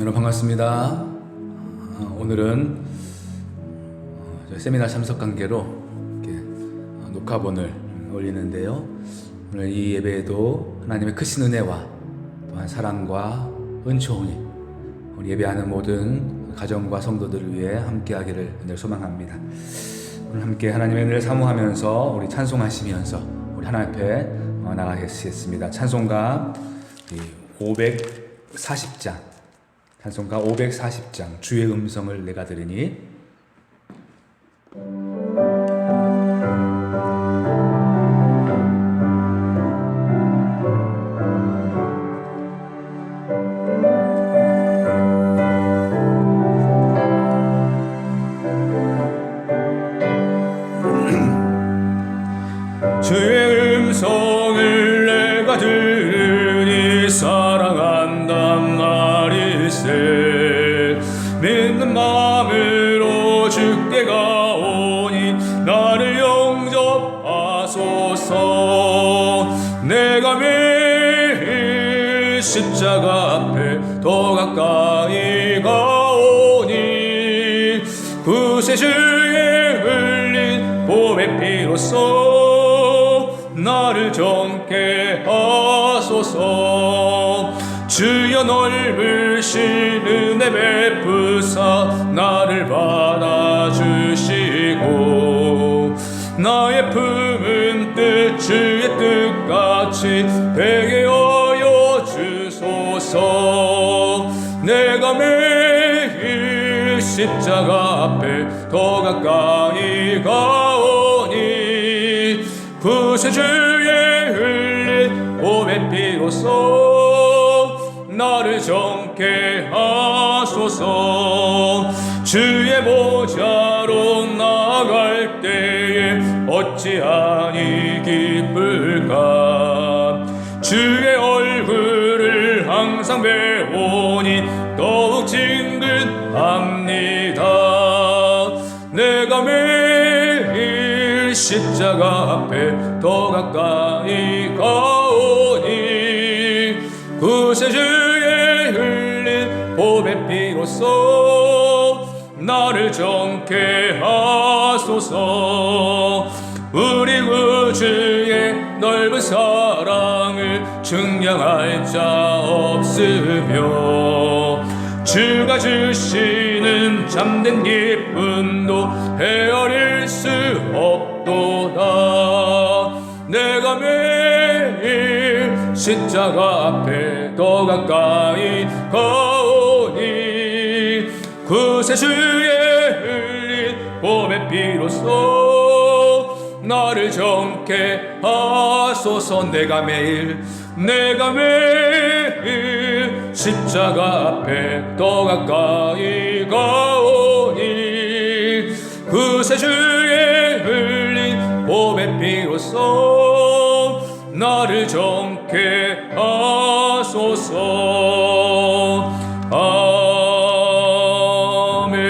여러분 반갑습니다. 오늘은 저희 세미나 참석 관계로 이렇게 녹화본을 올리는데요. 오늘 이 예배에도 하나님의 크신 은혜와 또한 사랑과 은총이 우리 예배하는 모든 가정과 성도들을 위해 함께하기를 늘 소망합니다. 오늘 함께 하나님의 은혜를 사모하면서 우리 찬송하시면서 우리 하나님 앞에 나가겠습니다. 찬송가 540장 찬송가 540장 주의 음성을 내가 들으니. 주의 음성을 내가 들으니 사랑한단 말일세. 믿는 마음으로 주께 가오니 나를 영접하소서. 내가 매일 십자가 앞에 더 가까이 가오니 구세주의 흘린 보배 피로써 나를 정케 하소서. 주여 넓으신 은혜 베푸사 나를 받아주시고 나의 품은 뜻 주의 뜻같이 되게 하여 주소서. 내가 매일 십자가 앞에 더 가까이 가오니 구세주의 흘린 보배 피로써 나를 정케 하소서. 주의 보좌로 나아갈 때에 어찌하니 기쁠까. 주의 얼굴을 항상 배우니 더욱 친근합니다. 내가 매일 십자가 앞에 더 가까이 가오니 구세주의 흘린 보배 피로써 나를 정케 하소서. 우리 구주의 넓은 사랑을 증량할 자 없으며 주가 주시는 참된 기쁨도 헤아릴 수 없도다. 내가 매일 십자가 앞에 더 가까이 가오니 구세주의 흘린 보배 피로써 나를 정케 하소서. 내가 매일 십자가 앞에 더 가까이 가오니 구세주의 흘린 보배 피로써 나를 정케 하소서. 아멘.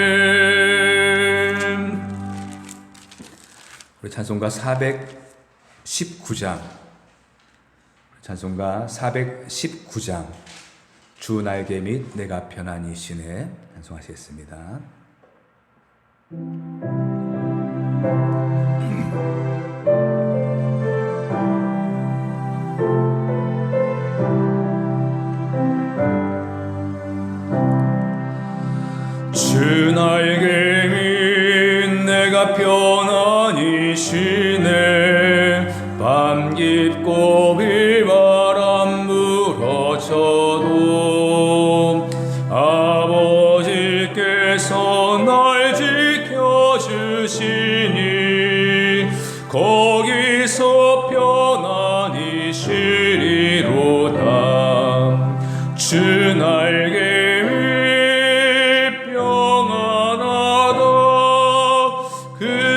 우리 찬송가 419장 찬송가 419장 주 날개 및 내가 편안히 쉬네 찬송하시겠습니다. 주 날개 및 내가 편안히 쉬네. 밤 깊고 비바람 불어쳐도 아버지께서 날 지켜주시니 거기서 편안히 쉬리로다. 주 날개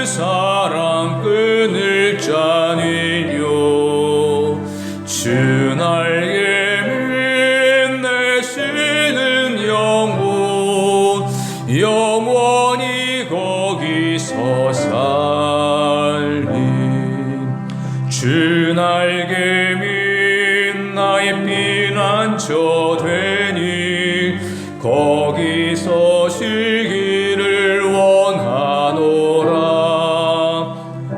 사랑 끊을 자니요. 주 날개 및 내쉬는 영혼 영원히 거기서 살리. 주 날개 및 나의 피난처 되니 이기를 원하노라.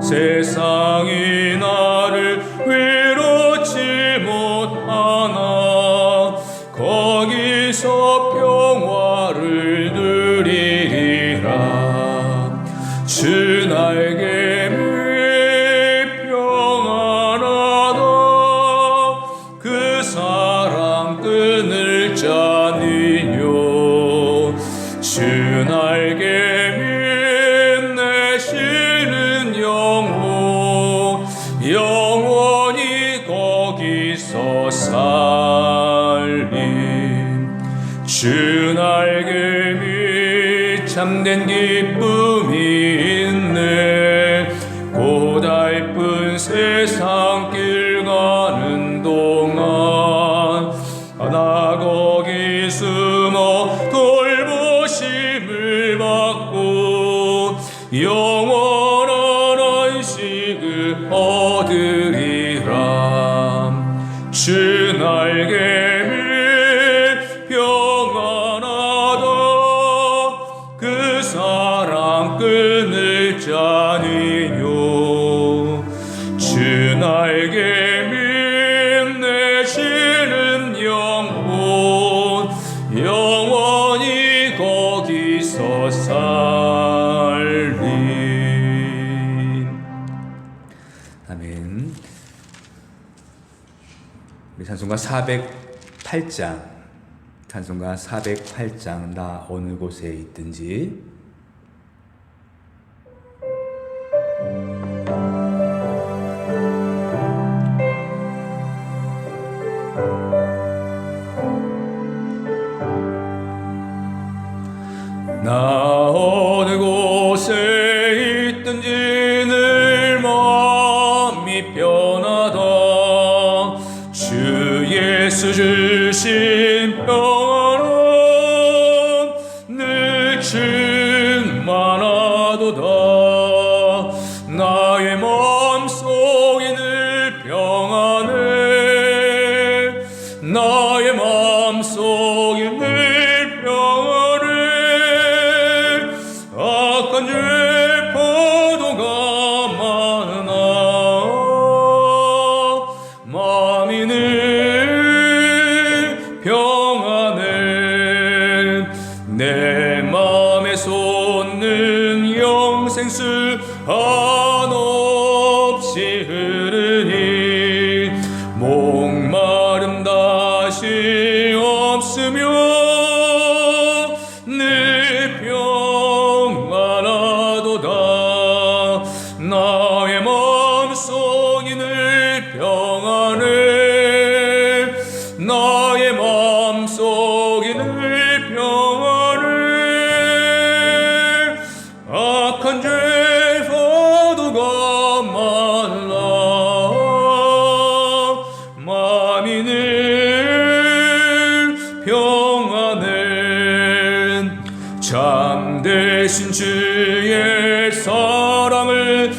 세상이 나를 위로치 못하나 거기서 평화를 누리리라. 주 나에게 평안하다. 그 사랑 끊을 자니요. 주 나에게 내시는 영원히 거기서 살림. 주 나에게 참된 기쁨이 있네. 고달픈 세상 길 가는 동안 나 거기 숨어 돌보심을 받고 영원한 안식을 얻으리라. 주 나에게 평안하다. 그 사랑 끊을 자니요. 주 나에게 내시는 영원히 거기서 살림. 아멘. 우리 찬송가 408장 나 어느 곳에 있든지. 나 어느 곳에 있든지 늘 마음이 편하다. 주 예수 주신 평안은 늘 충만하도다. 나의 마음속이 늘 평안해. 나의 마음속이 늘 평안해. 악한 죄 파도가 많으나 마음이 늘 평안해. 내 마음에 솟는 영생수 한없이 흐르니 목마름 다시 없으며 늘 평안하도다. 나의 마음속이 늘 평안해. 나의 마음속이 늘 평안해. 악한 죄 파도가 많으나 마음이 늘 평안해. 참되신 주의 사랑을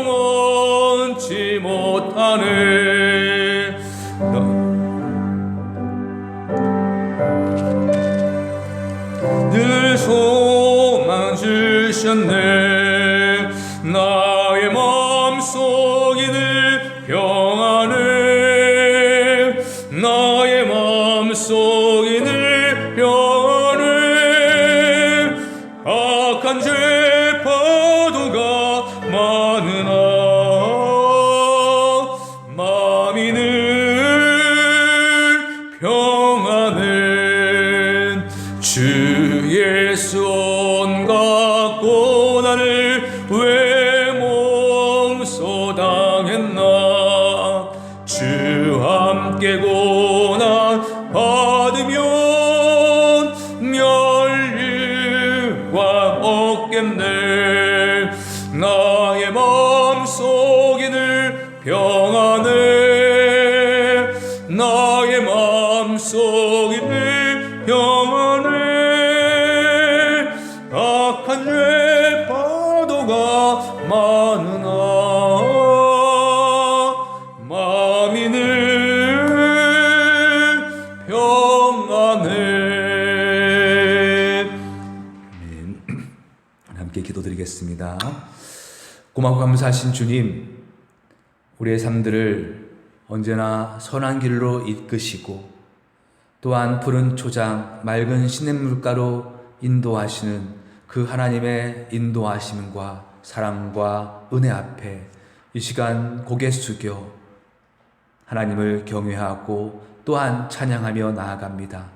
영원치 못하네. 늘 소망 주셨네. 나의 마음속이 늘 평안해. 나의 마음속이 늘 평안해. 악한 죄 파도가 많으나 마음이 늘 평안해. 주 예수 온갖 고난을 왜 몸소 당했나. 주 함께 고난 받으면 멸류관 없겠네. 나의 마음속이 늘 평안해. 나의 마음속이 늘 평안해. 악한 죄 파도가 많으나 마음이 늘 평안해. 함께 기도드리겠습니다. 고맙고 감사하신 주님, 우리의 삶들을 언제나 선한 길로 이끄시고 또한 푸른 초장, 맑은 시냇물가로 인도하시는 그 하나님의 인도하심과 사랑과 은혜 앞에 이 시간 고개 숙여 하나님을 경외하고 또한 찬양하며 나아갑니다.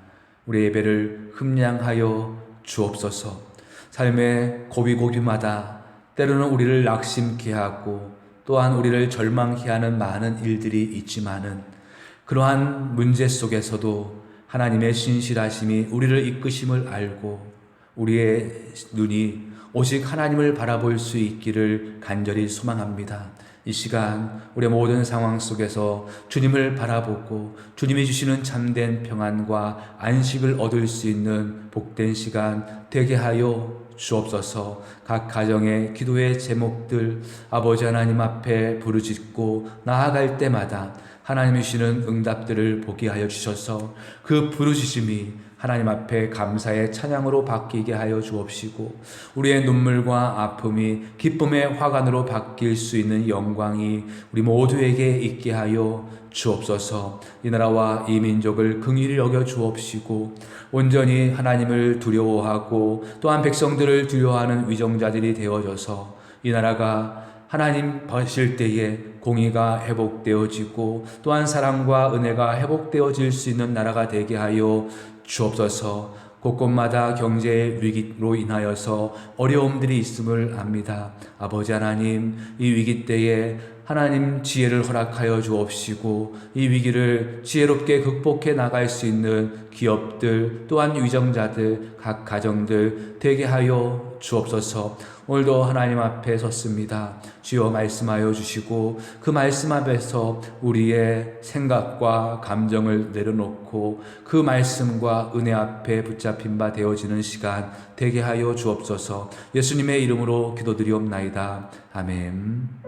우리 예배를 흠량하여 주옵소서. 삶의 고비고비마다 때로는 우리를 낙심케 하고 또한 우리를 절망케 하는 많은 일들이 있지만은 그러한 문제 속에서도 하나님의 신실하심이 우리를 이끄심을 알고 우리의 눈이 오직 하나님을 바라볼 수 있기를 간절히 소망합니다. 이 시간 우리의 모든 상황 속에서 주님을 바라보고 주님이 주시는 참된 평안과 안식을 얻을 수 있는 복된 시간 되게 하여 주옵소서. 각 가정의 기도의 제목들 아버지 하나님 앞에 부르짖고 나아갈 때마다 하나님이 주시는 응답들을 보게 하여 주셔서 그 부르짖음이 하나님 앞에 감사의 찬양으로 바뀌게 하여 주옵시고 우리의 눈물과 아픔이 기쁨의 화관으로 바뀔 수 있는 영광이 우리 모두에게 있게 하여 주옵소서. 이 나라와 이 민족을 긍휼히 여겨 주옵시고 온전히 하나님을 두려워하고 또한 백성들을 두려워하는 위정자들이 되어져서 이 나라가 하나님 보실 때에 공의가 회복되어지고 또한 사랑과 은혜가 회복되어질 수 있는 나라가 되게 하여 주옵소서. 곳곳마다 경제의 위기로 인하여서 어려움들이 있음을 압니다. 아버지 하나님, 이 위기 때에 하나님 지혜를 허락하여 주옵시고 이 위기를 지혜롭게 극복해 나갈 수 있는 기업들 또한 위정자들 각 가정들 되게 하여 주옵소서. 오늘도 하나님 앞에 섰습니다. 주여 말씀하여 주시고 그 말씀 앞에서 우리의 생각과 감정을 내려놓고 그 말씀과 은혜 앞에 붙잡힌 바 되어지는 시간 되게 하여 주옵소서. 예수님의 이름으로 기도드리옵나이다. 아멘.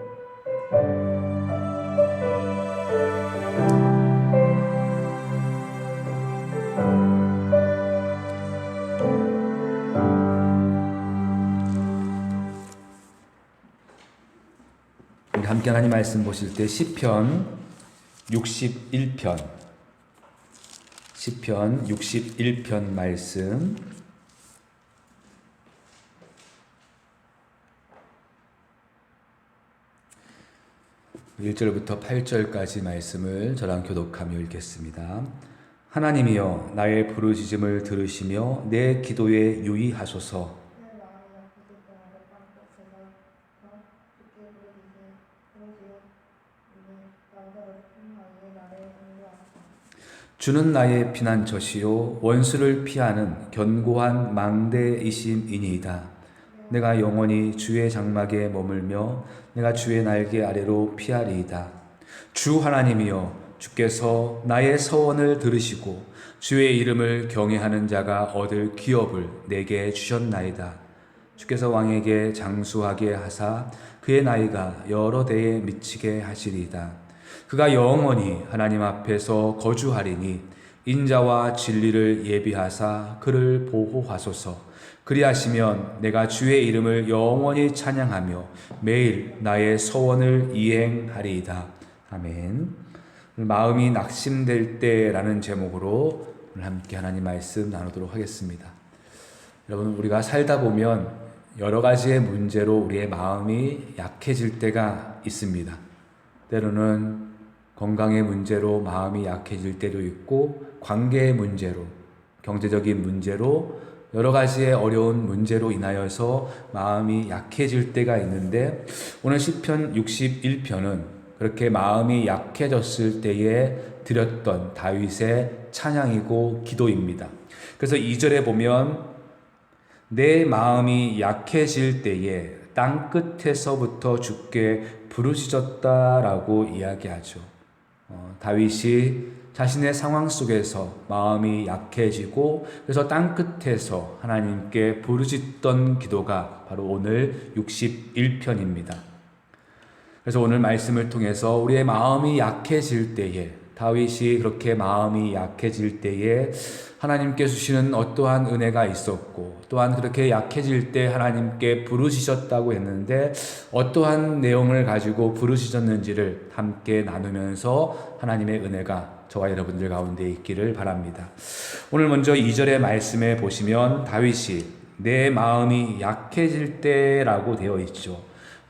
우리 함께 하나님 말씀 보실 때 시편 61편 말씀 1절부터 8절까지 말씀을 저랑 교독하며 읽겠습니다. 하나님이여 나의 부르짖음을 들으시며 내 기도에 유의하소서. 주는 나의 피난처시요 원수를 피하는 견고한 망대이심이니이다. 내가 영원히 주의 장막에 머물며 내가 주의 날개 아래로 피하리이다. 주 하나님이여 주께서 나의 서원을 들으시고 주의 이름을 경외하는 자가 얻을 기업을 내게 주셨나이다. 주께서 왕에게 장수하게 하사 그의 나이가 여러 대에 미치게 하시리이다. 그가 영원히 하나님 앞에서 거주하리니 인자와 진리를 예비하사 그를 보호하소서. 그리하시면 내가 주의 이름을 영원히 찬양하며 매일 나의 서원을 이행하리이다. 아멘. 마음이 낙심될 때라는 제목으로 오늘 함께 하나님 말씀 나누도록 하겠습니다. 여러분, 우리가 살다 보면 여러 가지의 문제로 우리의 마음이 약해질 때가 있습니다. 때로는 건강의 문제로 마음이 약해질 때도 있고 관계의 문제로, 경제적인 문제로 여러 가지의 어려운 문제로 인하여서 마음이 약해질 때가 있는데 오늘 시편 61편은 그렇게 마음이 약해졌을 때에 드렸던 다윗의 찬양이고 기도입니다. 그래서 2절에 보면 내 마음이 약해질 때에 땅 끝에서부터 주께 부르짖었다라고 이야기하죠. 다윗이 자신의 상황 속에서 마음이 약해지고 그래서 땅 끝에서 하나님께 부르짖던 기도가 바로 오늘 61편입니다. 그래서 오늘 말씀을 통해서 우리의 마음이 약해질 때에 다윗이 그렇게 마음이 약해질 때에 하나님께 주시는 어떠한 은혜가 있었고, 또한 그렇게 약해질 때 하나님께 부르시셨다고 했는데 어떠한 내용을 가지고 부르시셨는지를 함께 나누면서 하나님의 은혜가 저와 여러분들 가운데 있기를 바랍니다. 오늘 먼저 2절의 말씀에 보시면 다윗이 내 마음이 약해질 때라고 되어 있죠.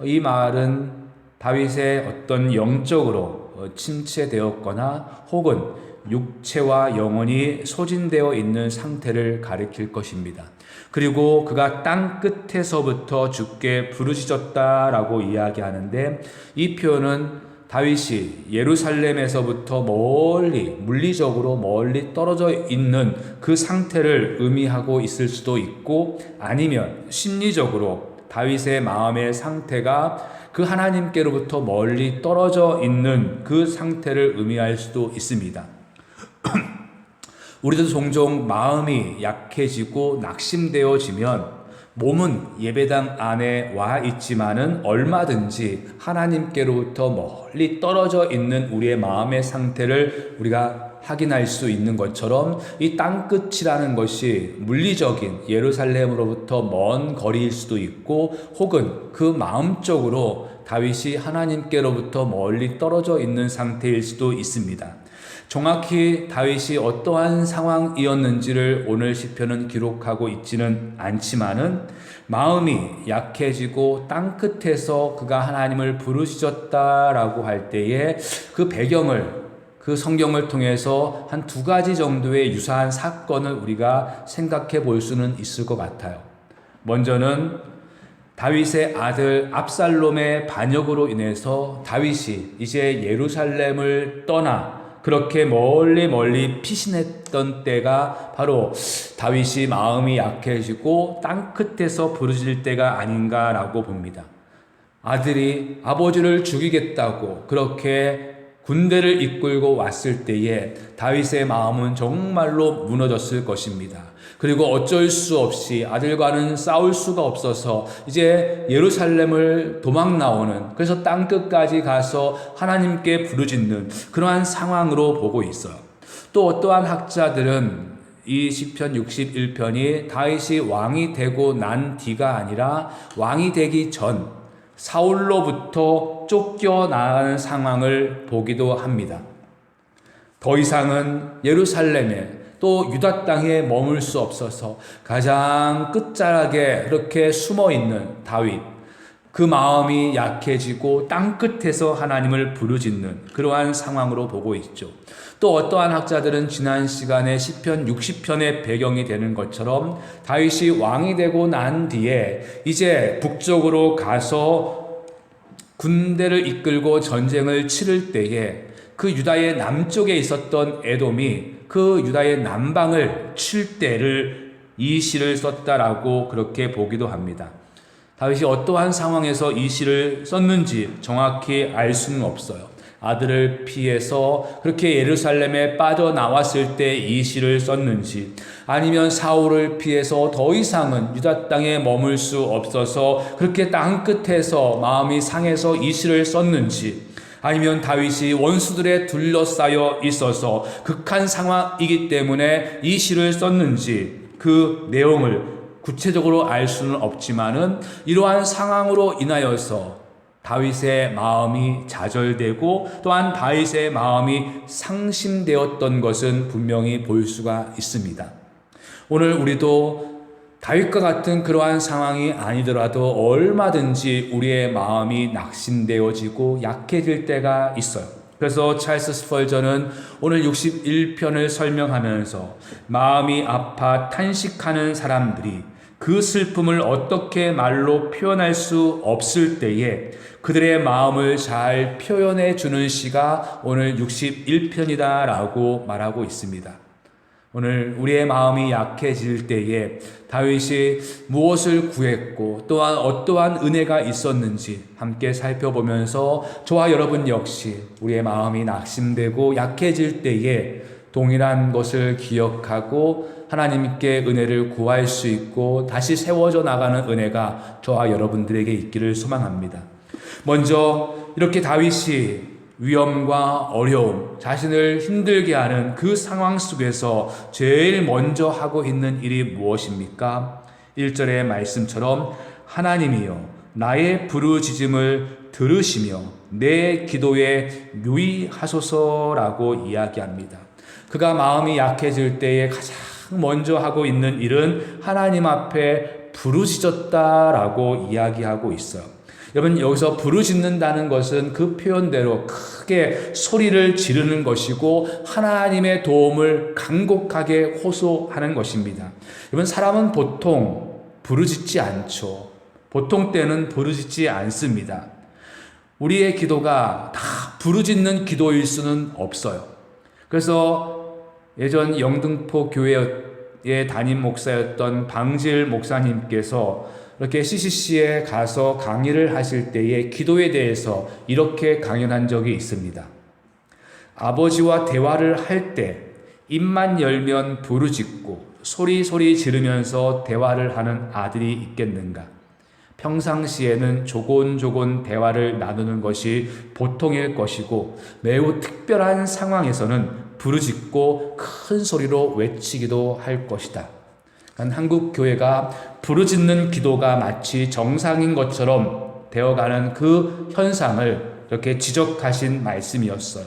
이 말은 다윗의 어떤 영적으로 침체되었거나 혹은 육체와 영혼이 소진되어 있는 상태를 가리킬 것입니다. 그리고 그가 땅 끝에서부터 주께 부르짖었다라고 이야기하는데, 이 표현은 다윗이 예루살렘에서부터 멀리, 물리적으로 멀리 떨어져 있는 그 상태를 의미하고 있을 수도 있고, 아니면 심리적으로 다윗의 마음의 상태가 그 하나님께로부터 멀리 떨어져 있는 그 상태를 의미할 수도 있습니다. 우리도 종종 마음이 약해지고 낙심되어지면 몸은 예배당 안에 와 있지만은 얼마든지 하나님께로부터 멀리 떨어져 있는 우리의 마음의 상태를 우리가 확인할 수 있는 것처럼, 이 땅끝이라는 것이 물리적인 예루살렘으로부터 먼 거리일 수도 있고, 혹은 그 마음적으로 다윗이 하나님께로부터 멀리 떨어져 있는 상태일 수도 있습니다. 정확히 다윗이 어떠한 상황이었는지를 오늘 시편은 기록하고 있지는 않지만은, 마음이 약해지고 땅끝에서 그가 하나님을 부르짖었다라고 할 때에 그 배경을, 그 성경을 통해서 한 두 가지 정도의 유사한 사건을 우리가 생각해 볼 수는 있을 것 같아요. 먼저는 다윗의 아들 압살롬의 반역으로 인해서 다윗이 이제 예루살렘을 떠나 그렇게 멀리 피신했던 때가 바로 다윗이 마음이 약해지고 땅끝에서 부르짖을 때가 아닌가라고 봅니다. 아들이 아버지를 죽이겠다고 그렇게 군대를 이끌고 왔을 때에 다윗의 마음은 정말로 무너졌을 것입니다. 그리고 어쩔 수 없이 아들과는 싸울 수가 없어서 이제 예루살렘을 도망 나오는, 그래서 땅끝까지 가서 하나님께 부르짖는 그러한 상황으로 보고 있어요. 또 어떠한 학자들은 이 시편 61편이 다윗이 왕이 되고 난 뒤가 아니라 왕이 되기 전 사울로부터 쫓겨나가는 상황을 보기도 합니다. 더 이상은 예루살렘에 또 유다 땅에 머물 수 없어서 가장 끝자락에 그렇게 숨어 있는 다윗, 그 마음이 약해지고 땅끝에서 하나님을 부르짖는 그러한 상황으로 보고 있죠. 또 어떠한 학자들은 지난 시간에 시편 60편의 배경이 되는 것처럼 다윗이 왕이 되고 난 뒤에 이제 북쪽으로 가서 군대를 이끌고 전쟁을 치를 때에 그 유다의 남쪽에 있었던 에돔이 그 유다의 남방을 칠 때를 이 시를 썼다라고 그렇게 보기도 합니다. 다윗이 어떠한 상황에서 이 시를 썼는지 정확히 알 수는 없어요. 아들을 피해서 그렇게 예루살렘에 빠져나왔을 때 이 시를 썼는지, 아니면 사울을 피해서 더 이상은 유다 땅에 머물 수 없어서 그렇게 땅끝에서 마음이 상해서 이 시를 썼는지, 아니면 다윗이 원수들에 둘러싸여 있어서 극한 상황이기 때문에 이 시를 썼는지, 그 내용을 구체적으로 알 수는 없지만은 이러한 상황으로 인하여서 다윗의 마음이 좌절되고 또한 다윗의 마음이 상심되었던 것은 분명히 볼 수가 있습니다. 오늘 우리도 다윗과 같은 그러한 상황이 아니더라도 얼마든지 우리의 마음이 낙심되어지고 약해질 때가 있어요. 그래서 찰스 스펄전은 오늘 61편을 설명하면서 마음이 아파 탄식하는 사람들이 그 슬픔을 어떻게 말로 표현할 수 없을 때에 그들의 마음을 잘 표현해 주는 시가 오늘 61편이다라고 말하고 있습니다. 오늘 우리의 마음이 약해질 때에 다윗이 무엇을 구했고 또한 어떠한 은혜가 있었는지 함께 살펴보면서 저와 여러분 역시 우리의 마음이 낙심되고 약해질 때에 동일한 것을 기억하고 하나님께 은혜를 구할 수 있고 다시 세워져 나가는 은혜가 저와 여러분들에게 있기를 소망합니다. 먼저 이렇게 다윗이 위험과 어려움, 자신을 힘들게 하는 그 상황 속에서 제일 먼저 하고 있는 일이 무엇입니까? 1절의 말씀처럼 하나님이여 나의 부르짖음을 들으시며 내 기도에 유의하소서라고 이야기합니다. 그가 마음이 약해질 때에 가장 먼저 하고 있는 일은 하나님 앞에 부르짖었다라고 이야기하고 있어요. 여러분, 여기서 부르짖는다는 것은 그 표현대로 크게 소리를 지르는 것이고 하나님의 도움을 간곡하게 호소하는 것입니다. 여러분, 사람은 보통 부르짖지 않죠. 보통 때는 부르짖지 않습니다. 우리의 기도가 다 부르짖는 기도일 수는 없어요. 그래서 예전 영등포 교회의 담임 목사였던 방질 목사님께서 이렇게 CCC에 가서 강의를 하실 때에 기도에 대해서 이렇게 강연한 적이 있습니다. 아버지와 대화를 할 때 입만 열면 부르짖고 소리 지르면서 대화를 하는 아들이 있겠는가? 평상시에는 조곤조곤 대화를 나누는 것이 보통일 것이고 매우 특별한 상황에서는 부르짖고 큰 소리로 외치기도 할 것이다. 한국 교회가 부르짖는 기도가 마치 정상인 것처럼 되어가는 그 현상을 이렇게 지적하신 말씀이었어요.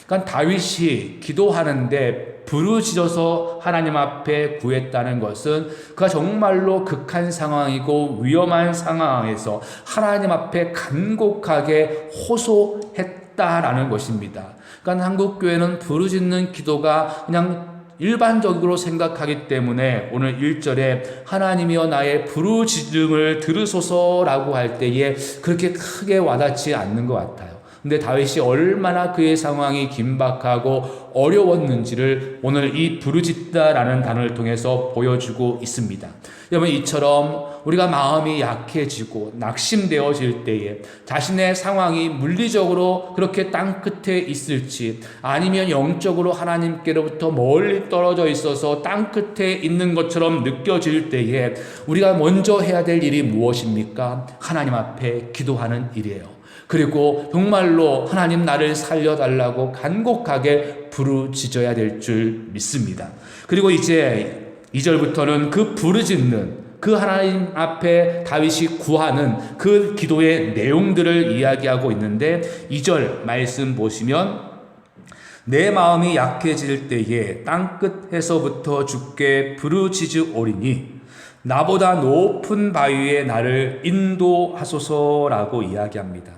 그러니까 다윗이 기도하는데 부르짖어서 하나님 앞에 구했다는 것은 그가 정말로 극한 상황이고 위험한 상황에서 하나님 앞에 간곡하게 호소했다라는 것입니다. 그러니까 한국 교회는 부르짖는 기도가 그냥 일반적으로 생각하기 때문에 오늘 1절에 하나님이여 나의 부르짖음을 들으소서라고 할 때에 그렇게 크게 와닿지 않는 것 같아요. 근데 다윗이 얼마나 그의 상황이 긴박하고 어려웠는지를 오늘 이 부르짖다라는 단어를 통해서 보여주고 있습니다. 여러분, 이처럼 우리가 마음이 약해지고 낙심되어질 때에 자신의 상황이 물리적으로 그렇게 땅 끝에 있을지 아니면 영적으로 하나님께로부터 멀리 떨어져 있어서 땅 끝에 있는 것처럼 느껴질 때에 우리가 먼저 해야 될 일이 무엇입니까? 하나님 앞에 기도하는 일이에요. 그리고 정말로 하나님 나를 살려달라고 간곡하게 부르짖어야 될 줄 믿습니다. 그리고 이제 2절부터는 그 부르짖는 그 하나님 앞에 다윗이 구하는 그 기도의 내용들을 이야기하고 있는데 2절 말씀 보시면 내 마음이 약해질 때에 땅끝에서부터 주께 부르짖으오리니 나보다 높은 바위에 나를 인도하소서라고 이야기합니다.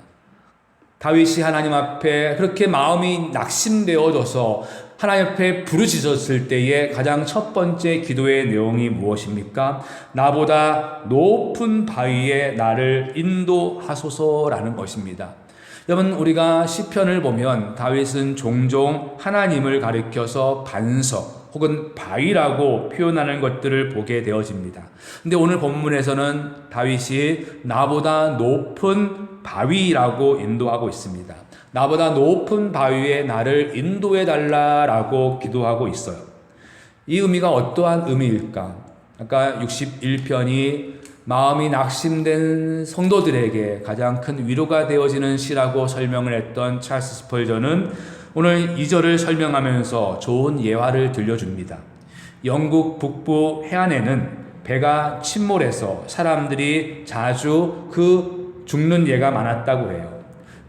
다윗이 하나님 앞에 그렇게 마음이 낙심되어져서 하나님 앞에 부르짖었을 때에 가장 첫 번째 기도의 내용이 무엇입니까? 나보다 높은 바위에 나를 인도하소서라는 것입니다. 여러분, 우리가 시편을 보면 다윗은 종종 하나님을 가리켜서 반석 혹은 바위라고 표현하는 것들을 보게 되어집니다. 근데 오늘 본문에서는 다윗이 나보다 높은 바위라고 인도하고 있습니다. 나보다 높은 바위에 나를 인도해 달라라고 기도하고 있어요. 이 의미가 어떠한 의미일까? 아까 61편이 마음이 낙심된 성도들에게 가장 큰 위로가 되어지는 시라고 설명을 했던 찰스 스펄전은 오늘 2절을 설명하면서 좋은 예화를 들려줍니다. 영국 북부 해안에는 배가 침몰해서 사람들이 자주 죽는 예가 많았다고 해요.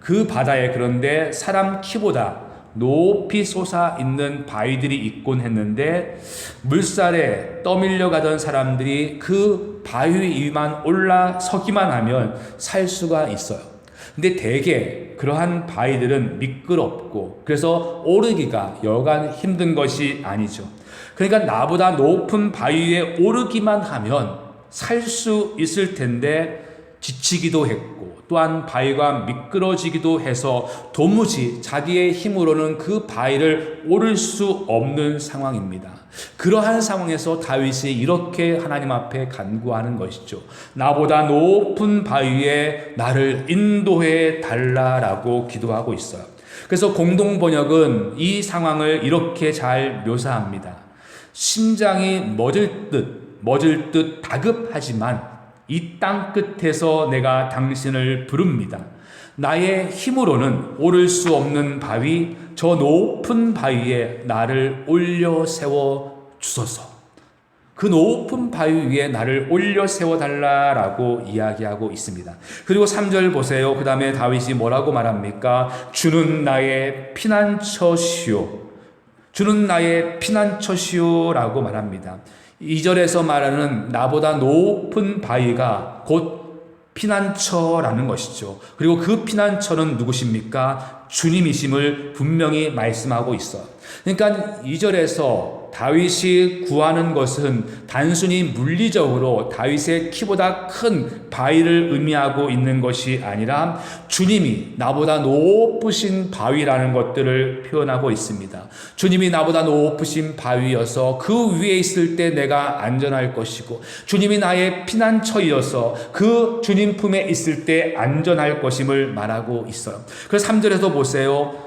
그 바다에 그런데 사람 키보다 높이 솟아 있는 바위들이 있곤 했는데 물살에 떠밀려 가던 사람들이 그 바위 위만 올라서기만 하면 살 수가 있어요. 근데 대개 그러한 바위들은 미끄럽고 그래서 오르기가 여간 힘든 것이 아니죠. 그러니까 나보다 높은 바위에 오르기만 하면 살 수 있을 텐데 지치기도 했고 또한 바위가 미끄러지기도 해서 도무지 자기의 힘으로는 그 바위를 오를 수 없는 상황입니다. 그러한 상황에서 다윗이 이렇게 하나님 앞에 간구하는 것이죠. 나보다 높은 바위에 나를 인도해 달라라고 기도하고 있어요. 그래서 공동 번역은 이 상황을 이렇게 잘 묘사합니다. 심장이 멎을 듯 다급하지만 이 땅 끝에서 내가 당신을 부릅니다. 나의 힘으로는 오를 수 없는 바위, 저 높은 바위에 나를 올려 세워 주소서. 그 높은 바위 위에 나를 올려 세워달라라고 이야기하고 있습니다. 그리고 3절 보세요. 그 다음에 다윗이 뭐라고 말합니까? 주는 나의 피난처시오. 주는 나의 피난처시오라고 말합니다. 2절에서 말하는 나보다 높은 바위가 곧 피난처라는 것이죠. 그리고 그 피난처는 누구십니까? 주님이심을 분명히 말씀하고 있어요. 그러니까 2절에서 다윗이 구하는 것은 단순히 물리적으로 다윗의 키보다 큰 바위를 의미하고 있는 것이 아니라 주님이 나보다 높으신 바위라는 것들을 표현하고 있습니다. 주님이 나보다 높으신 바위여서 그 위에 있을 때 내가 안전할 것이고, 주님이 나의 피난처이어서 그 주님 품에 있을 때 안전할 것임을 말하고 있어요. 그래서 3절에서 보세요.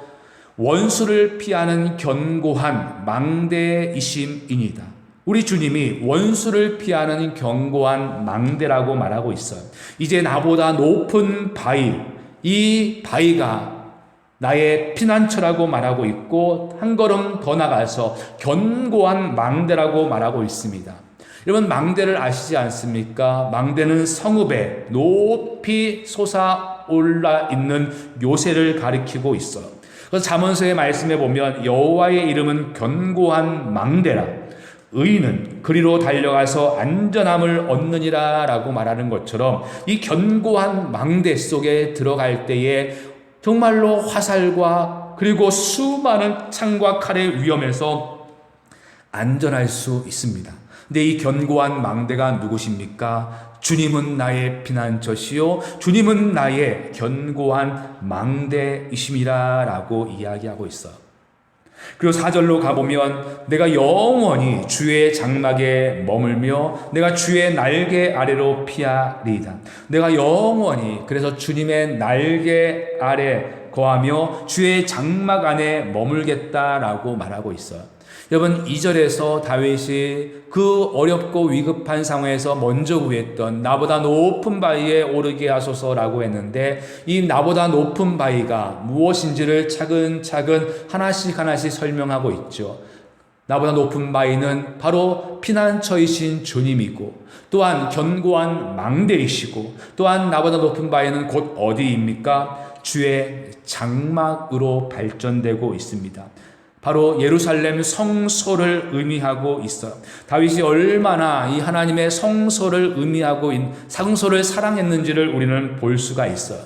원수를 피하는 견고한 망대이심이니다. 우리 주님이 원수를 피하는 견고한 망대라고 말하고 있어요. 이제 나보다 높은 바위, 이 바위가 나의 피난처라고 말하고 있고, 한 걸음 더 나가서 견고한 망대라고 말하고 있습니다. 여러분, 망대를 아시지 않습니까? 망대는 성읍에 높이 솟아올라 있는 요새를 가리키고 있어요. 그래서 잠언서의 말씀에 보면 여호와의 이름은 견고한 망대라, 의인은 그리로 달려가서 안전함을 얻느니라 라고 말하는 것처럼, 이 견고한 망대 속에 들어갈 때에 정말로 화살과 그리고 수많은 창과 칼의 위험에서 안전할 수 있습니다. 근데 이 견고한 망대가 누구십니까? 주님은 나의 피난처시요 주님은 나의 견고한 망대이심이라 라고 이야기하고 있어요. 그리고 4절로 가보면 내가 영원히 주의 장막에 머물며 내가 주의 날개 아래로 피하리이다. 내가 영원히, 그래서 주님의 날개 아래 거하며 주의 장막 안에 머물겠다라고 말하고 있어요. 여러분, 2절에서 다윗이 그 어렵고 위급한 상황에서 먼저 구했던 나보다 높은 바위에 오르게 하소서라고 했는데, 이 나보다 높은 바위가 무엇인지를 차근차근 하나씩 설명하고 있죠. 나보다 높은 바위는 바로 피난처이신 주님이고, 또한 견고한 망대이시고, 또한 나보다 높은 바위는 곧 어디입니까? 주의 장막으로 발전되고 있습니다. 바로 예루살렘 성소를 의미하고 있어요. 다윗이 얼마나 이 하나님의 성소를 의미하고 성소를 사랑했는지를 우리는 볼 수가 있어요.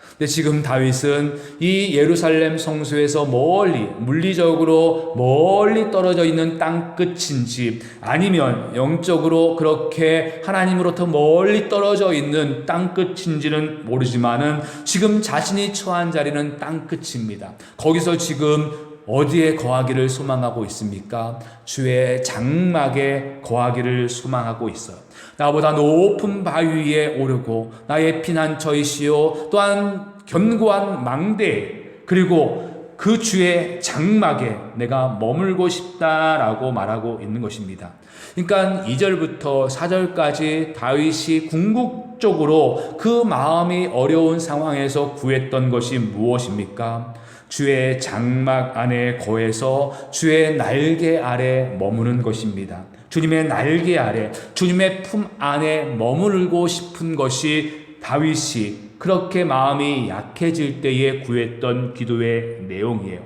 근데 지금 다윗은 이 예루살렘 성소에서 멀리, 물리적으로 멀리 떨어져 있는 땅끝인지, 아니면 영적으로 그렇게 하나님으로부터 멀리 떨어져 있는 땅끝인지는 모르지만은 지금 자신이 처한 자리는 땅끝입니다. 거기서 지금 어디에 거하기를 소망하고 있습니까? 주의 장막에 거하기를 소망하고 있어요. 나보다 높은 바위 위에 오르고 나의 피난처이시오, 또한 견고한 망대, 그리고 그 주의 장막에 내가 머물고 싶다라고 말하고 있는 것입니다. 그러니까 2절부터 4절까지 다윗이 궁극적으로 그 마음이 어려운 상황에서 구했던 것이 무엇입니까? 주의 장막 안에 거해서 주의 날개 아래 머무는 것입니다. 주님의 날개 아래, 주님의 품 안에 머물고 싶은 것이 다윗이 그렇게 마음이 약해질 때에 구했던 기도의 내용이에요.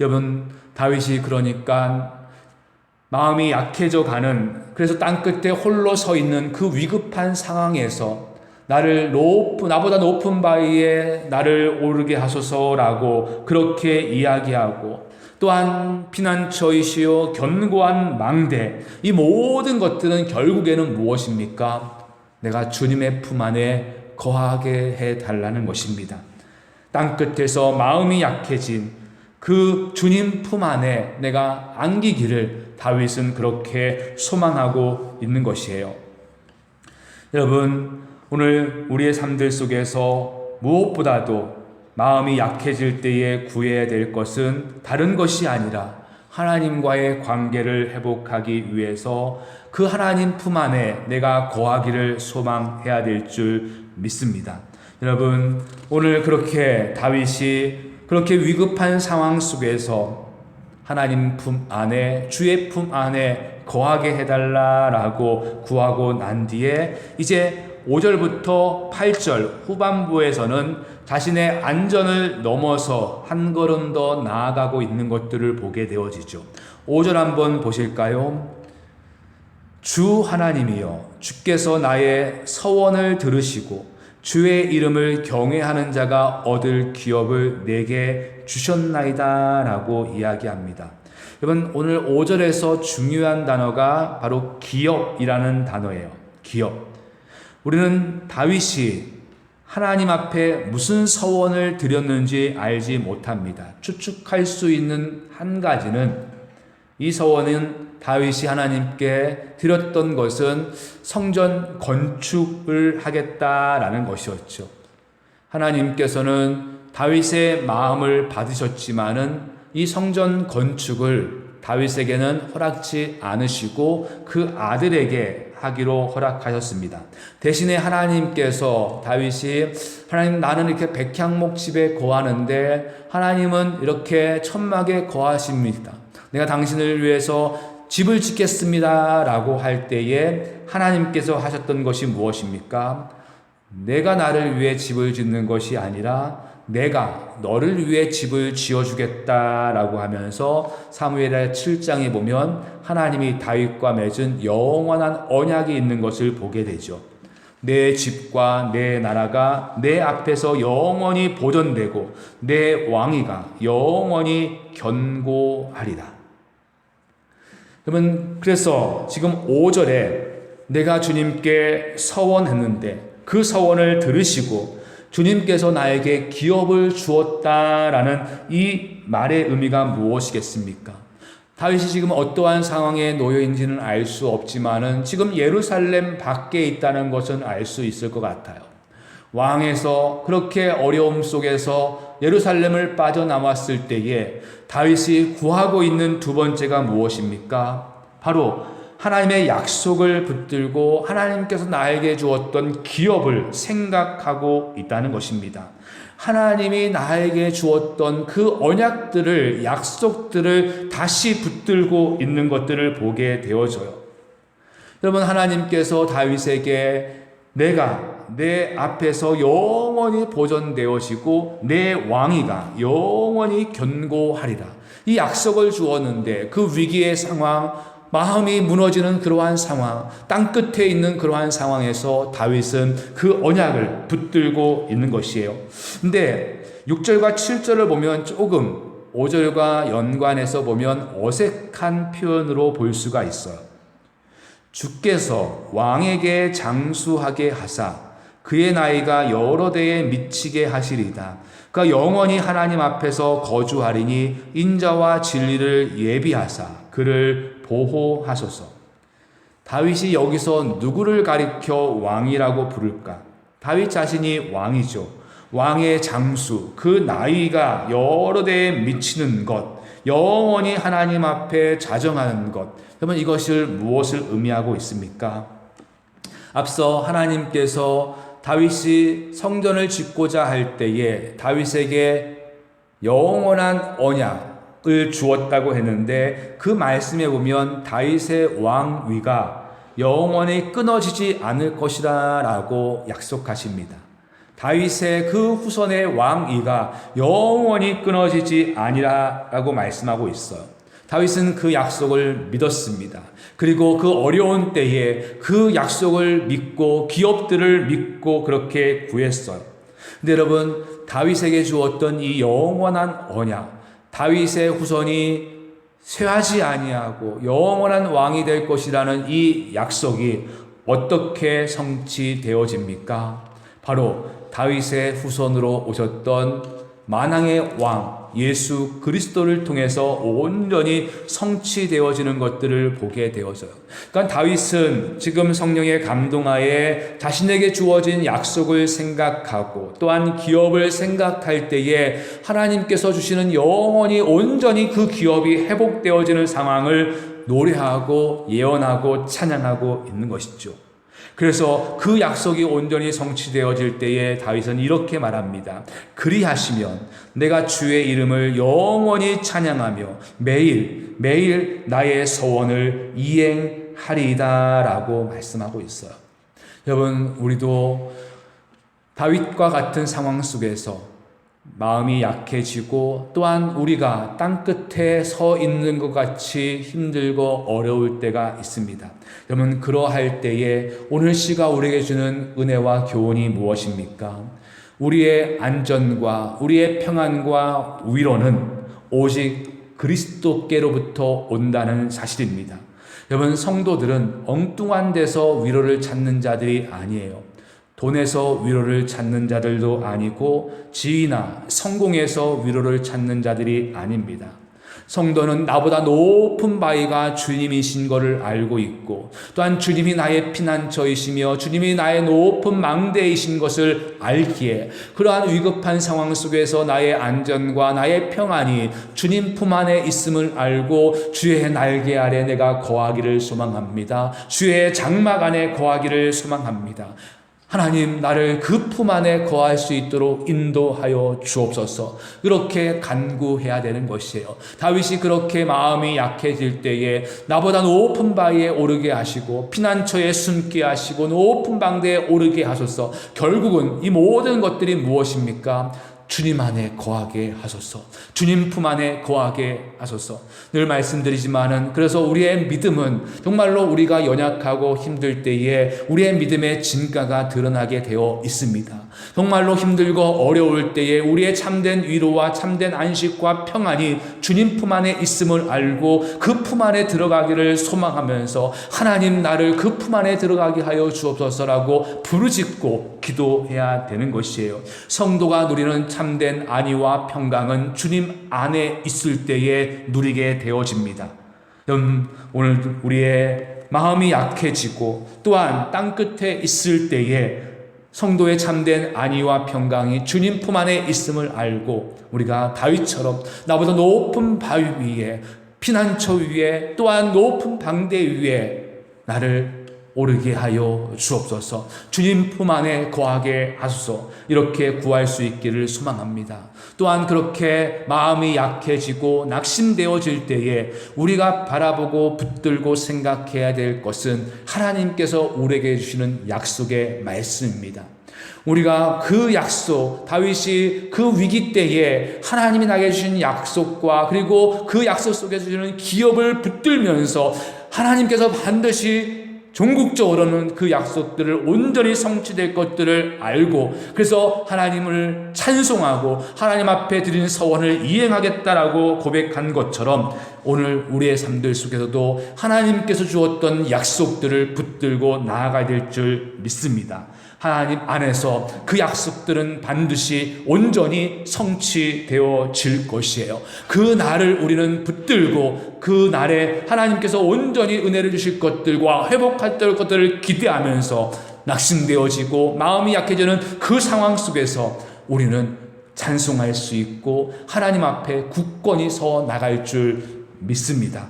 여러분, 다윗이 그러니까 마음이 약해져 가는, 그래서 땅끝에 홀로 서 있는 그 위급한 상황에서 나보다 높은 바위에 나를 오르게 하소서라고 그렇게 이야기하고, 또한 피난처이시오 견고한 망대, 이 모든 것들은 결국에는 무엇입니까? 내가 주님의 품 안에 거하게 해달라는 것입니다. 땅끝에서 마음이 약해진 그 주님 품 안에 내가 안기기를 다윗은 그렇게 소망하고 있는 것이에요. 여러분, 오늘 우리의 삶들 속에서 무엇보다도 마음이 약해질 때에 구해야 될 것은 다른 것이 아니라 하나님과의 관계를 회복하기 위해서 그 하나님 품 안에 내가 거하기를 소망해야 될 줄 믿습니다. 여러분, 오늘 그렇게 다윗이 그렇게 위급한 상황 속에서 하나님 품 안에, 주의 품 안에 거하게 해달라라고 구하고 난 뒤에 이제 5절부터 8절 후반부에서는 자신의 안전을 넘어서 한 걸음 더 나아가고 있는 것들을 보게 되어지죠. 5절 한번 보실까요? 주 하나님이여, 주께서 나의 서원을 들으시고 주의 이름을 경외하는 자가 얻을 기업을 내게 주셨나이다 라고 이야기합니다. 여러분, 오늘 5절에서 중요한 단어가 바로 기업이라는 단어예요. 기업. 우리는 다윗이 하나님 앞에 무슨 서원을 드렸는지 알지 못합니다. 추측할 수 있는 한 가지는, 이 서원은 다윗이 하나님께 드렸던 것은 성전 건축을 하겠다라는 것이었죠. 하나님께서는 다윗의 마음을 받으셨지만은 이 성전 건축을 다윗에게는 허락지 않으시고 그 아들에게 하기로 허락하셨습니다. 대신에 하나님께서 다윗이, 하나님, 나는 이렇게 백향목 집에 거하는데 하나님은 이렇게 천막에 거하십니다. 내가 당신을 위해서 집을 짓겠습니다 라고 할 때에 하나님께서 하셨던 것이 무엇입니까? 내가 나를 위해 집을 짓는 것이 아니라 내가 너를 위해 집을 지어주겠다라고 하면서 사무엘의 7장에 보면 하나님이 다윗과 맺은 영원한 언약이 있는 것을 보게 되죠. 내 집과 내 나라가 내 앞에서 영원히 보존되고 내 왕위가 영원히 견고하리라. 그러면 그래서 지금 5절에 내가 주님께 서원했는데 그 서원을 들으시고 주님께서 나에게 기업을 주었다라는 이 말의 의미가 무엇이겠습니까? 다윗이 지금 어떠한 상황에 놓여 있는지는 알 수 없지만은 지금 예루살렘 밖에 있다는 것은 알 수 있을 것 같아요. 왕에서 그렇게 어려움 속에서 예루살렘을 빠져나왔을 때에 다윗이 구하고 있는 두 번째가 무엇입니까? 바로 하나님의 약속을 붙들고 하나님께서 나에게 주었던 기업을 생각하고 있다는 것입니다. 하나님이 나에게 주었던 그 언약들을, 약속들을 다시 붙들고 있는 것들을 보게 되어져요. 여러분, 하나님께서 다윗에게 내가 내 앞에서 영원히 보존되어지고 내 왕위가 영원히 견고하리라, 이 약속을 주었는데 그 위기의 상황, 마음이 무너지는 그러한 상황, 땅끝에 있는 그러한 상황에서 다윗은 그 언약을 붙들고 있는 것이에요. 근데 6절과 7절을 보면 조금 5절과 연관해서 보면 어색한 표현으로 볼 수가 있어요. 주께서 왕에게 장수하게 하사 그의 나이가 여러 대에 미치게 하시리다. 그가 영원히 하나님 앞에서 거주하리니 인자와 진리를 예비하사 그를 보호하소서. 다윗이 여기서 누구를 가리켜 왕이라고 부를까? 다윗 자신이 왕이죠. 왕의 장수, 그 나이가 여러 대에 미치는 것, 영원히 하나님 앞에 자정하는 것. 그러면 이것을 무엇을 의미하고 있습니까? 앞서 하나님께서 다윗이 성전을 짓고자 할 때에 다윗에게 영원한 언약을 주었다고 했는데 그 말씀에 보면 다윗의 왕위가 영원히 끊어지지 않을 것이다 라고 약속하십니다. 다윗의 그 후손의 왕위가 영원히 끊어지지 아니라 라고 말씀하고 있어요. 다윗은 그 약속을 믿었습니다. 그리고 그 어려운 때에 그 약속을 믿고 기업들을 믿고 그렇게 구했어요. 근데 여러분, 다윗에게 주었던 이 영원한 언약, 다윗의 후손이 쇠하지 아니하고 영원한 왕이 될 것이라는 이 약속이 어떻게 성취되어집니까? 바로 다윗의 후손으로 오셨던 만왕의 왕 예수 그리스도를 통해서 온전히 성취되어지는 것들을 보게 되어져요. 그러니까 다윗은 지금 성령의 감동하에 자신에게 주어진 약속을 생각하고 또한 기업을 생각할 때에 하나님께서 주시는 영원히 온전히 그 기업이 회복되어지는 상황을 노래하고 예언하고 찬양하고 있는 것이죠. 그래서 그 약속이 온전히 성취되어질 때에 다윗은 이렇게 말합니다. 그리하시면 내가 주의 이름을 영원히 찬양하며 매일 매일 나의 소원을 이행하리이다 라고 말씀하고 있어요. 여러분, 우리도 다윗과 같은 상황 속에서 마음이 약해지고 또한 우리가 땅끝에 서 있는 것 같이 힘들고 어려울 때가 있습니다. 여러분, 그러할 때에 오늘 시가 우리에게 주는 은혜와 교훈이 무엇입니까? 우리의 안전과 우리의 평안과 위로는 오직 그리스도께로부터 온다는 사실입니다. 여러분, 성도들은 엉뚱한 데서 위로를 찾는 자들이 아니에요. 돈에서 위로를 찾는 자들도 아니고 지위나 성공에서 위로를 찾는 자들이 아닙니다. 성도는 나보다 높은 바위가 주님이신 것을 알고 있고 또한 주님이 나의 피난처이시며 주님이 나의 높은 망대이신 것을 알기에 그러한 위급한 상황 속에서 나의 안전과 나의 평안이 주님 품 안에 있음을 알고 주의 날개 아래 내가 거하기를 소망합니다. 주의 장막 안에 거하기를 소망합니다. 하나님, 나를 그 품 안에 거할 수 있도록 인도하여 주옵소서. 이렇게 간구해야 되는 것이에요. 다윗이 그렇게 마음이 약해질 때에 나보다 높은 바위에 오르게 하시고 피난처에 숨게 하시고 높은 방대에 오르게 하소서. 결국은 이 모든 것들이 무엇입니까? 주님 안에 거하게 하소서. 주님 품 안에 거하게 하소서. 늘 말씀드리지만은 그래서 우리의 믿음은 정말로 우리가 연약하고 힘들 때에 우리의 믿음의 진가가 드러나게 되어 있습니다. 정말로 힘들고 어려울 때에 우리의 참된 위로와 참된 안식과 평안이 주님 품 안에 있음을 알고 그 품 안에 들어가기를 소망하면서 하나님, 나를 그 품 안에 들어가게 하여 주옵소서라고 부르짖고 기도해야 되는 것이에요. 성도가 누리는 참된 안위와 평강은 주님 안에 있을 때에 누리게 되어집니다. 오늘 우리의 마음이 약해지고 또한 땅끝에 있을 때에 성도의 참된 안위와 평강이 주님 품 안에 있음을 알고 우리가 다윗처럼 나보다 높은 바위 위에 피난처 위에 또한 높은 방대 위에 나를 오르게 하여 주옵소서. 주님 품 안에 거하게 하소서. 이렇게 구할 수 있기를 소망합니다. 또한 그렇게 마음이 약해지고 낙심되어질 때에 우리가 바라보고 붙들고 생각해야 될 것은 하나님께서 우리에게 주시는 약속의 말씀입니다. 우리가 그 약속, 다윗이 그 위기 때에 하나님이 나에게 주신 약속과 그리고 그 약속 속에서 주시는 기업을 붙들면서 하나님께서 반드시 종국적으로는 그 약속들을 온전히 성취될 것들을 알고 그래서 하나님을 찬송하고 하나님 앞에 드리는 서원을 이행하겠다라고 고백한 것처럼 오늘 우리의 삶들 속에서도 하나님께서 주었던 약속들을 붙들고 나아가야 될 줄 믿습니다. 하나님 안에서 그 약속들은 반드시 온전히 성취되어질 것이에요. 그 날을 우리는 붙들고 그 날에 하나님께서 온전히 은혜를 주실 것들과 회복할 것들을 기대하면서 낙심되어지고 마음이 약해지는 그 상황 속에서 우리는 찬송할 수 있고 하나님 앞에 굳건히 서 나갈 줄 믿습니다.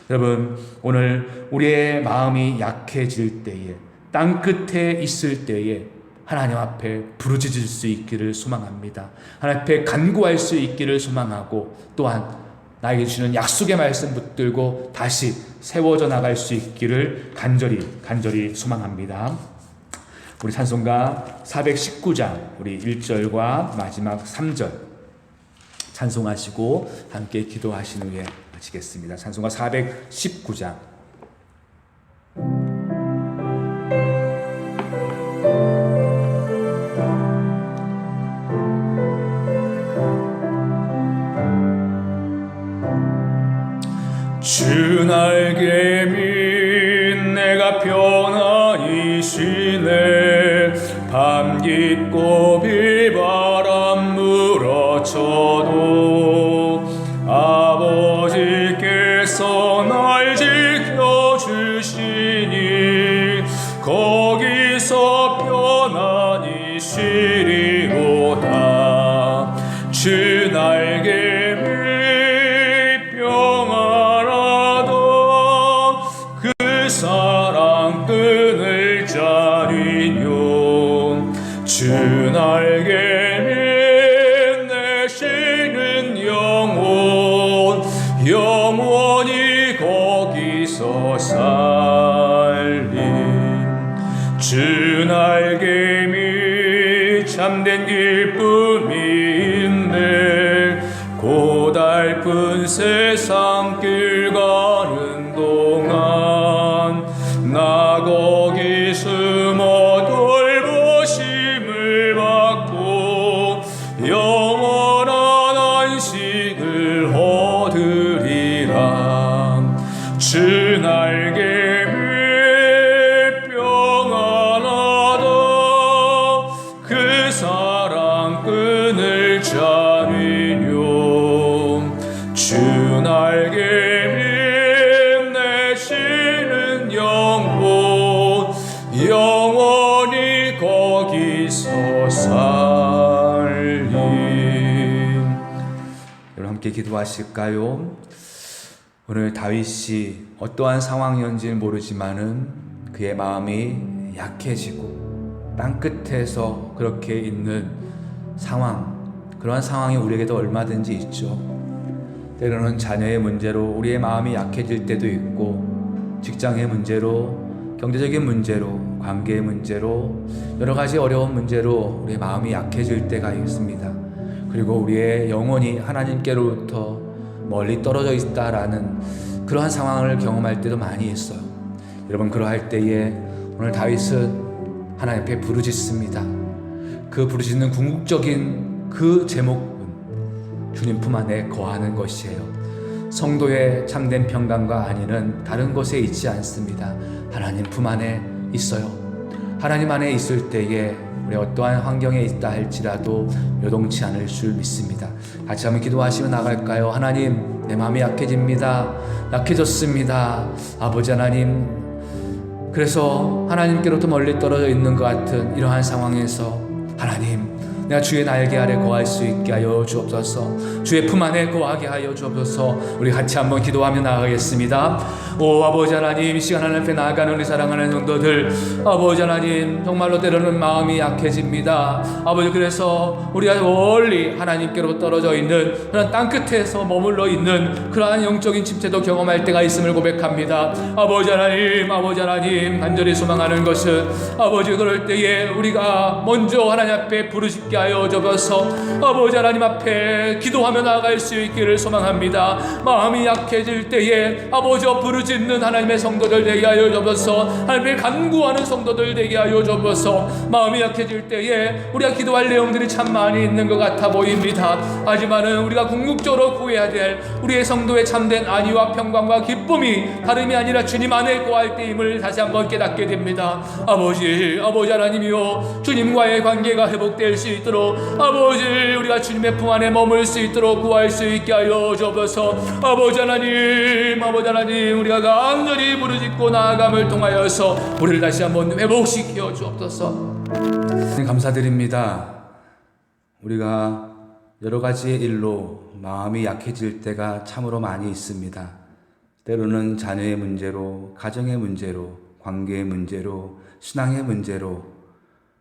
여러분, 오늘 우리의 마음이 약해질 때에 땅끝에 있을 때에 하나님 앞에 부르짖을 수 있기를 소망합니다. 하나님 앞에 간구할 수 있기를 소망하고 또한 나에게 주시는 약속의 말씀 붙들고 다시 세워져 나갈 수 있기를 간절히 소망합니다. 우리 찬송가 419장 우리 1절과 마지막 3절 찬송하시고 함께 기도하신 후에 마치겠습니다. 찬송가 419장 주 날개 밑 내가 편안히 쉬네 밤 깊고 비바람 불어 거쳐도 아버지께서 날 지켜주시니 거기서 편안히 쉬리로다. 주 날개 밑 평안하다. 그 사랑 끈을 짜리뇨. 주 날개 밑 내쉬는 영혼 영원히 거기서 살림. 주 날개 밑 참된 기쁨이 있네. 고달픈 세상 길 가는 동안 나 거기 숨어 돌보심을 받고 영원한 안식을 얻으리라. 주 날개 밑 평안하다. 그 사랑 끈을 짜리뇨. 주 날개 밑 내쉬는 영혼 영원히 거기서 살림. 여러분 함께 기도하실까요? 오늘 다윗이 어떠한 상황이었는지는 모르지만은 그의 마음이 약해지고 땅끝에서 그렇게 있는 상황, 그러한 상황이 우리에게도 얼마든지 있죠. 때로는 자녀의 문제로 우리의 마음이 약해질 때도 있고, 직장의 문제로, 경제적인 문제로, 관계의 문제로, 여러 가지 어려운 문제로 우리의 마음이 약해질 때가 있습니다. 그리고 우리의 영혼이 하나님께로부터 멀리 떨어져 있다라는 그러한 상황을 경험할 때도 많이 있어요. 여러분, 그러할 때에 오늘 다윗은 하나님 앞에 부르짖습니다. 그 부르짖는 궁극적인 그 제목은 주님 품 안에 거하는 것이에요. 성도의 참된 평강과 안위는 다른 곳에 있지 않습니다. 하나님 품 안에 있어요. 하나님 안에 있을 때에 우리 어떠한 환경에 있다 할지라도 요동치 않을 줄 믿습니다. 같이 한번 기도하시며 나갈까요? 하나님, 내 마음이 약해집니다. 약해졌습니다. 아버지 하나님, 그래서 하나님께로부터 멀리 떨어져 있는 것 같은 이러한 상황에서 하나님, 내가 주의 날개 아래 거할 수 있게 하여 주옵소서. 주의 품 안에 거하게 하여 주옵소서. 우리 같이 한번 기도하며 나아가겠습니다. 오 아버지 하나님, 이 시간 하나님 앞에 나아가는 우리 사랑하는 성도들, 아버지 하나님, 정말로 때로는 마음이 약해집니다. 아버지, 그래서 우리가 멀리 하나님께로 떨어져 있는 그런 땅끝에서 머물러 있는 그러한 영적인 침체도 경험할 때가 있음을 고백합니다. 아버지 하나님, 간절히 소망하는 것은 아버지, 그럴 때에 우리가 먼저 하나님 앞에 부르짖게 하여 주옵소서. 아버지 하나님 앞에 기도하며 나아갈 수 있기를 소망합니다. 마음이 약해질 때에 아버지 부르짖는 하나님의 성도들 되게 하여 주옵소서. 하나님의 간구하는 성도들 되게 하여 주옵소서. 마음이 약해질 때에 우리가 기도할 내용들이 참 많이 있는 것 같아 보입니다. 하지만은 우리가 궁극적으로 구해야 될 우리의 성도의 참된 안위와 평강과 기쁨이 다름이 아니라 주님 안에 거할 때임을 다시 한번 깨닫게 됩니다. 아버지 하나님이요, 주님과의 관계가 회복될 수 있도록 아버지, 우리가 주님의 품 안에 머물 수 있도록 구할 수 있게 하여 주옵소서. 아버지 하나님, 우리가 간절히 부르짖고 나아감을 통하여서 우리를 다시 한번 회복시켜 주옵소서. 감사드립니다. 우리가 여러 가지의 일로 마음이 약해질 때가 참으로 많이 있습니다. 때로는 자녀의 문제로, 가정의 문제로, 관계의 문제로, 신앙의 문제로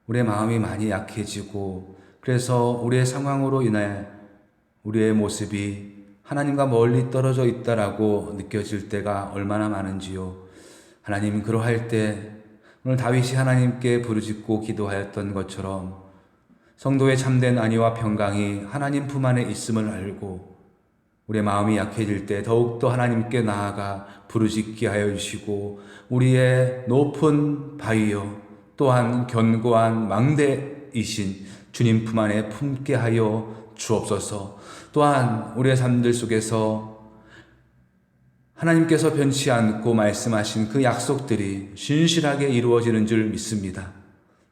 우리의 마음이 많이 약해지고, 그래서 우리의 상황으로 인해 우리의 모습이 하나님과 멀리 떨어져 있다라고 느껴질 때가 얼마나 많은지요. 하나님, 그러할 때 오늘 다윗이 하나님께 부르짖고 기도하였던 것처럼 성도의 참된 안위와 평강이 하나님 품 안에 있음을 알고 우리의 마음이 약해질 때 더욱더 하나님께 나아가 부르짖게 하여 주시고, 우리의 높은 바위요 또한 견고한 망대이신 주님 품 안에 품게 하여 주옵소서. 또한 우리의 삶들 속에서 하나님께서 변치 않고 말씀하신 그 약속들이 신실하게 이루어지는 줄 믿습니다.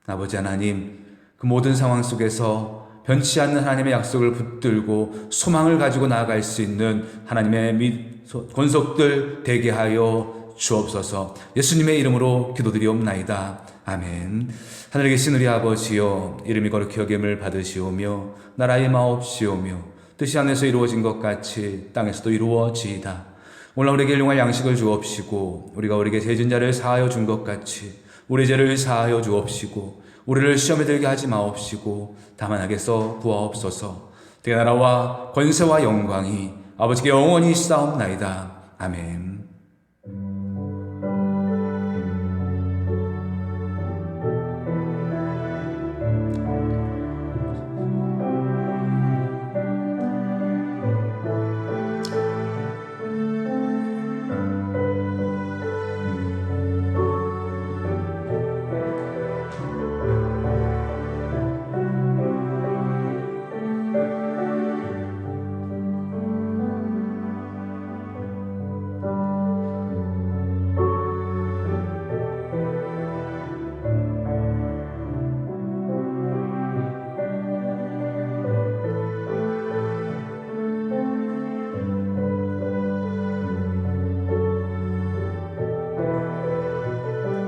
아버지 하나님, 그 모든 상황 속에서 변치 않는 하나님의 약속을 붙들고 소망을 가지고 나아갈 수 있는 하나님의 권속들 되게 하여 주옵소서. 예수님의 이름으로 기도드리옵나이다. 아멘. 하늘에 계신 우리 아버지여, 이름이 거룩히 여김을 받으시오며 나라의 마옵시오며 뜻이 하늘에서 이루어진 것 같이 땅에서도 이루어지이다. 오늘 우리에게 일용할 양식을 주옵시고 우리가 우리에게 죄진 자를 사하여 준 것 같이 우리 죄를 사하여 주옵시고 우리를 시험에 들게 하지 마옵시고 다만 악에서 구하옵소서. 대나라와 권세와 영광이 아버지께 영원히 있사옵나이다. 아멘.